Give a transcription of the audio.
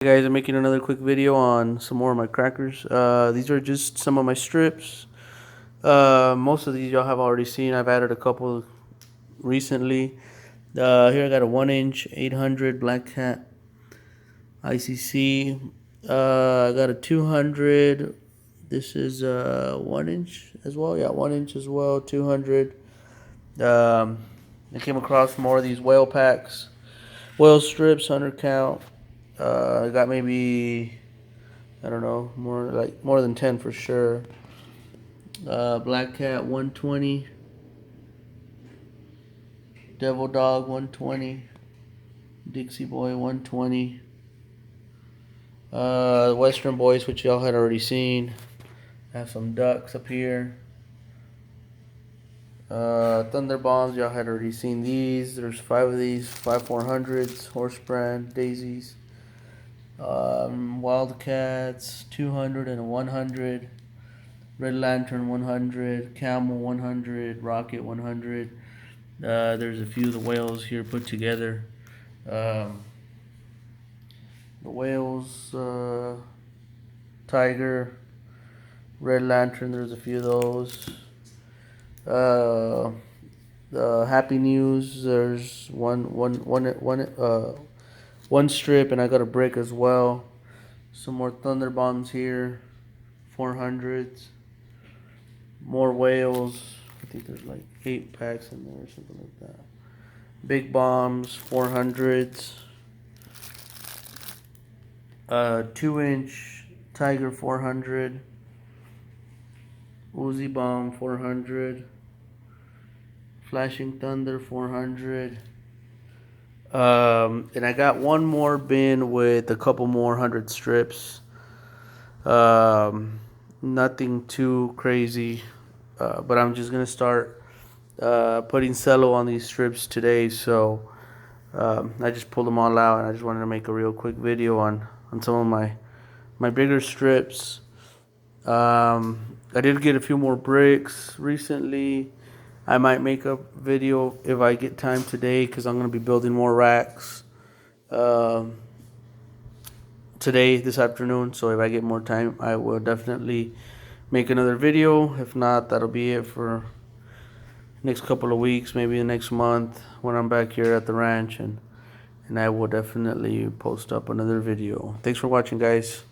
Hey guys, I'm making another quick video on some more of my crackers. These are just some of my strips. Most of these y'all have already seen. I've added a couple recently. Here I got a 1-inch 800 Black Cat ICC. I got a 200. This is 1-inch as well. Yeah, 1-inch as well. 200. I came across more of these whale packs, whale strips, 100 count. I got maybe, I don't know, more than 10 for sure. Black Cat 120, Devil Dog 120, Dixie Boy 120. Western Boys, which y'all had already seen. I have some ducks up here. Thunder Bombs, y'all had already seen these. There's 5 of these, 5 400s, Horse Brand, Daisies. Wildcats 200 and a 100. Red Lantern 100, Camel 100, Rocket 100. There's a few of the whales here put together. The whales, Tiger, Red Lantern, there's a few of those. The Happy News, there's one strip, and I got a brick as well. Some more Thunder Bombs here, 400s. More whales. I think there's like 8 packs in there or something like that. Big Bombs, 400s. 2-inch Tiger 400. Uzi Bomb 400. Flashing Thunder 400. And I got one more bin with a couple more 100 strips. Nothing too crazy, but I'm just gonna start putting cello on these strips today. So I just pulled them all out, and I just wanted to make a real quick video on some of my bigger strips. I did get a few more bricks recently. I might make a video if I get time today, because I'm gonna be building more racks today, this afternoon. So if I get more time, I will definitely make another video. If not, that'll be it for next couple of weeks, maybe the next month when I'm back here at the ranch, and I will definitely post up another video. Thanks for watching, guys.